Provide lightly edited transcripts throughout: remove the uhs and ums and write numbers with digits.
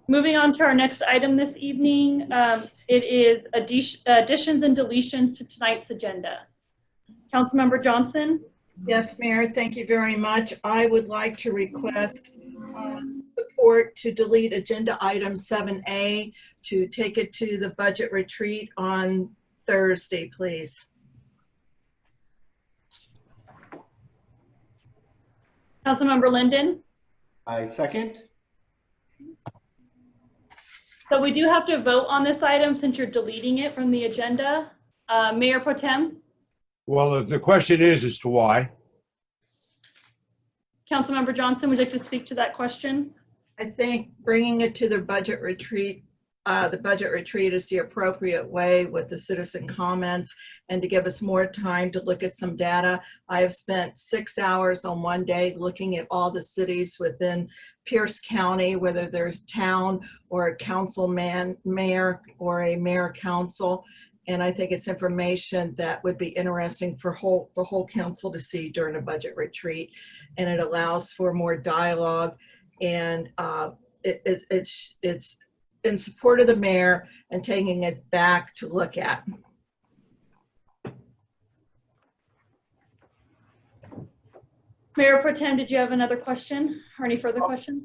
Moving on to our next item this evening, it is additions and deletions to tonight's agenda. Councilmember Johnson. Yes, Mayor, thank you very much. I would like to request support to delete agenda item 7A to take it to the budget retreat on Thursday, please. Councilmember Linden. I second. So we do have to vote on this item since you're deleting it from the agenda. Mayor Pro Tem. Well, the question is as to why. Councilmember Johnson, would you like to speak to that question? I think bringing it to the budget retreat is the appropriate way with the citizen comments and to give us more time to look at some data. I have spent 6 hours on one day looking at all the cities within Pierce County, whether there's town or a mayor or a mayor council. And I think it's information that would be interesting for the whole council to see during a budget retreat. And it allows for more dialogue, and it's in support of the mayor and taking it back to look at. Mayor Pro Tem, did you have another question or any further questions?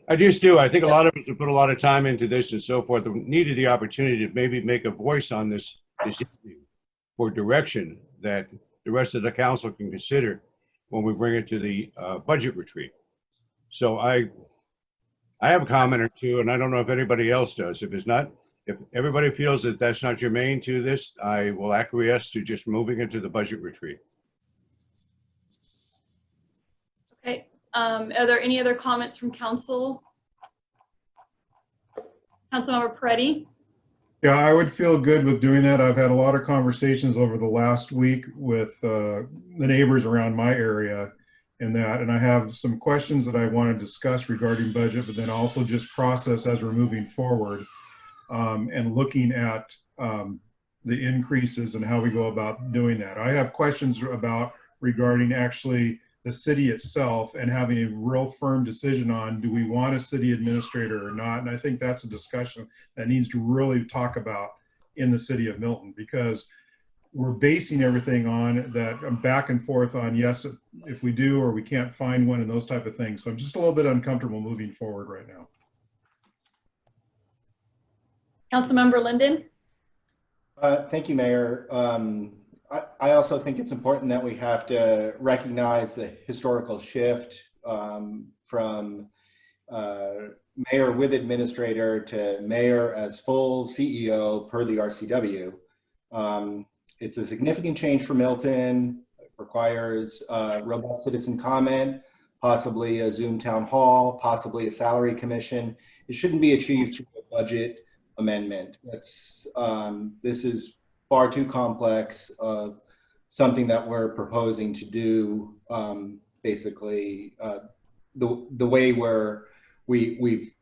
I just do. I think a lot of us have put a lot of time into this and so forth. We needed the opportunity to maybe make a voice on this issue for direction that the rest of the council can consider when we bring it to the budget retreat. So I have a comment or two, and I don't know if anybody else does. If everybody feels that that's not germane to this, I will acquiesce to just moving into the budget retreat. Okay. Are there any other comments from council? Councilmember Peretti. Yeah, I would feel good with doing that. I've had a lot of conversations over the last week with the neighbors around my area and I have some questions that I want to discuss regarding budget, but then also just process as we're moving forward and looking at the increases and how we go about doing that. I have questions regarding actually the city itself and having a real firm decision on, do we want a city administrator or not? And I think that's a discussion that needs to really talk about in the city of Milton, because we're basing everything on that back and forth on, yes, if we do or we can't find one and those type of things. So I'm just a little bit uncomfortable moving forward right now. Councilmember Linden. Thank you, Mayor. I also think it's important that we have to recognize the historical shift from mayor with administrator to mayor as full CEO per the RCW. It's a significant change for Milton. It requires robust citizen comment, possibly a Zoom town hall, possibly a salary commission. It shouldn't be achieved through a budget amendment. This is far too complex of something that we're proposing to do. Basically, the way we've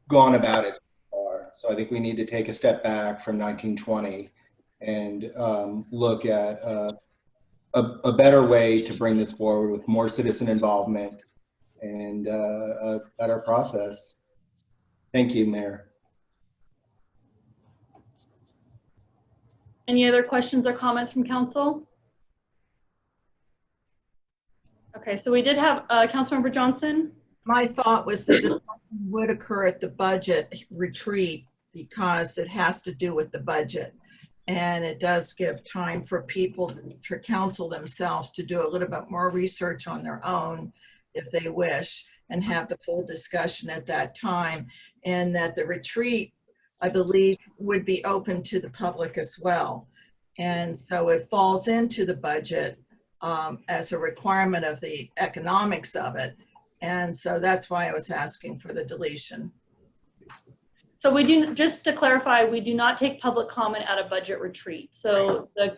gone about it so far. So I think we need to take a step back from 1920 and look at a better way to bring this forward with more citizen involvement and a better process. Thank you, Mayor. Any other questions or comments from council? Okay, so we did have Councilmember Johnson. My thought was that discussion would occur at the budget retreat because it has to do with the budget. And it does give time for people, for council themselves, to do a little bit more research on their own if they wish and have the full discussion at that time. And that the retreat, I believe, would be open to the public as well. And so it falls into the budget as a requirement of the economics of it. And so that's why I was asking for the deletion. So we do, just to clarify, we do not take public comment at a budget retreat. So the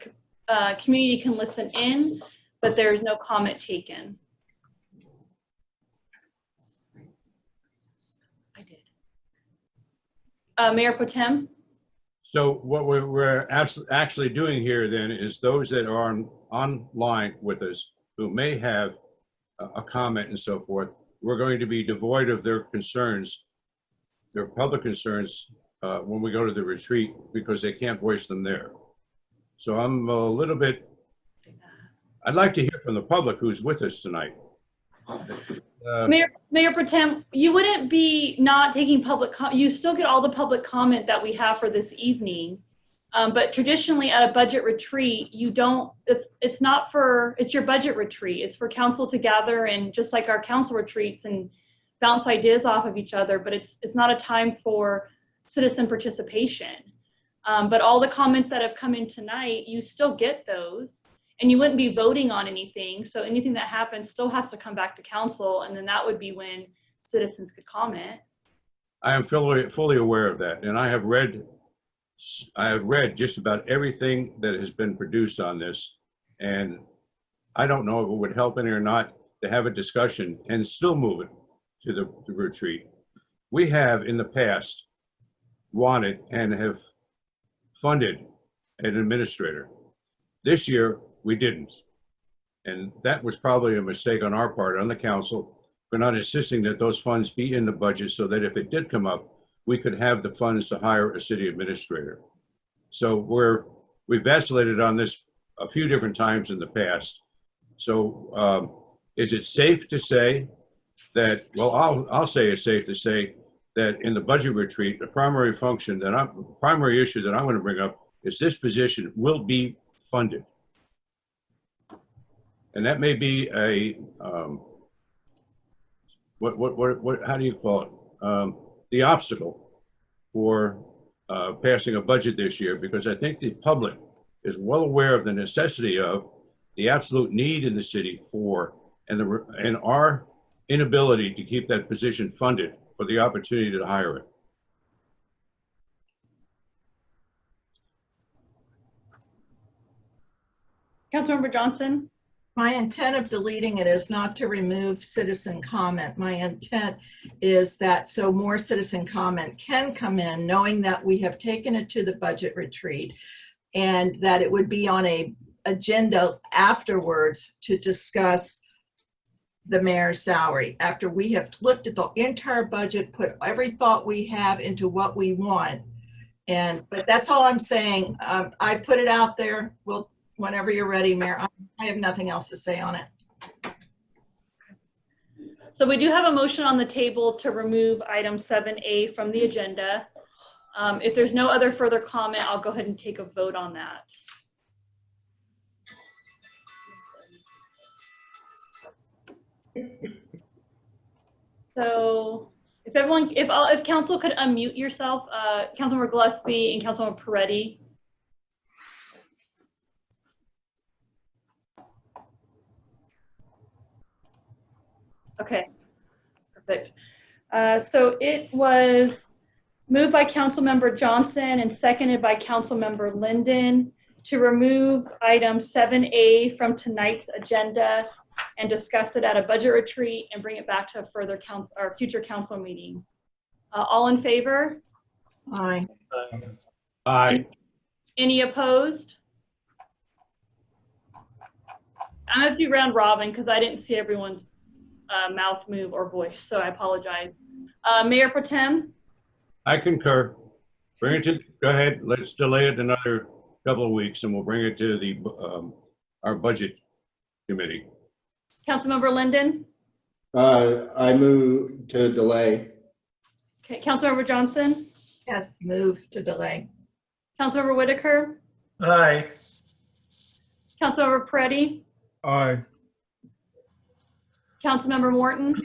community can listen in, but there's no comment taken. I did. Mayor Pro Tem. So what we're actually doing here then is those that are online with us who may have a comment and so forth, we're going to be devoid of their concerns their public concerns when we go to the retreat because they can't voice them there. So I'm a little bit, I'd like to hear from the public who's with us tonight. Mayor Pro Tem, you wouldn't be not taking public you still get all the public comment that we have for this evening. But traditionally at a budget retreat, you don't, it's not for, it's your budget retreat. It's for council to gather and just like our council retreats and bounce ideas off of each other, but it's not a time for citizen participation. But all the comments that have come in tonight, you still get those and you wouldn't be voting on anything. So anything that happens still has to come back to council, and then that would be when citizens could comment. I am fully aware of that, and I have read just about everything that has been produced on this, and I don't know if it would help any or not to have a discussion and still move it to the retreat. We have in the past wanted and have funded an administrator. This year, we didn't. And that was probably a mistake on our part, on the council, for not insisting that those funds be in the budget so that if it did come up, we could have the funds to hire a city administrator. So we've vacillated on this a few different times in the past. So is it safe to say that, well, I'll say it's safe to say that in the budget retreat, the primary issue that I want to bring up is this position will be funded. And that may be a, how do you call it? The obstacle for passing a budget this year, because I think the public is well aware of the necessity of the absolute need in the city for, and our inability to keep that position funded for the opportunity to hire it. Councilmember Johnson? My intent of deleting it is not to remove citizen comment. My intent is that so more citizen comment can come in, knowing that we have taken it to the budget retreat and that it would be on a agenda afterwards to discuss the mayor's salary. After we have looked at the entire budget, put every thought we have into what we want. But that's all I'm saying. I've put it out there. Whenever you're ready, Mayor, I have nothing else to say on it. So we do have a motion on the table to remove item 7A from the agenda. If there's no other further comment, I'll go ahead and take a vote on that. So if council could unmute yourself, Councilmember Gillespie and Councilmember Peretti. Okay, perfect. So it was moved by Councilmember Johnson and seconded by Councilmember Linden to remove item 7A from tonight's agenda and discuss it at a budget retreat and bring it back to a further future council meeting. All in favor? Aye. Aye. Any opposed? I'm gonna do round robin because I didn't see everyone's mouth move or voice, so I apologize. Mayor Pro Tem? I concur. Bring it to, go ahead, let's delay it another couple of weeks and we'll bring it to the our budget committee. Councilmember Linden? I move to delay. Okay, Councilmember Johnson? Yes, move to delay. Councilmember Whitaker? Aye. Councilmember Peretti? Aye. Councilmember Morton?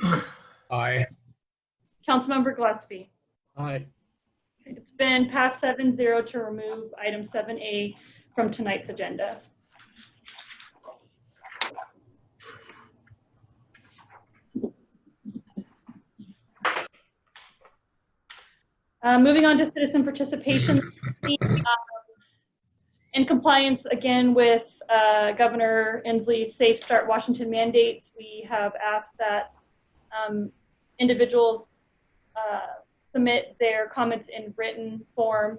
Aye. Councilmember Gillespie? Aye. It's been passed 7-0 to remove item 7A from tonight's agenda. Moving on to citizen participation. In compliance again with Governor Inslee's Safe Start Washington mandates, we have asked that individuals submit their comments in written form.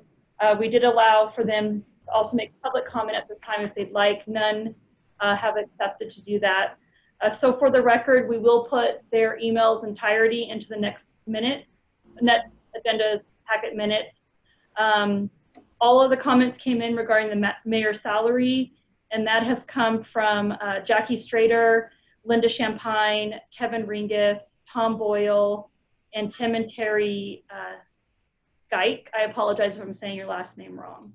We did allow for them to also make public comment at this time if they'd like. None have accepted to do that. So for the record, we will put their emails entirety into the next agenda packet minutes. All of the comments came in regarding the mayor's salary, and that has come from Jackie Strader, Linda Champagne, Kevin Ringus, Tom Boyle, and Tim and Terry Geik. I apologize if I'm saying your last name wrong.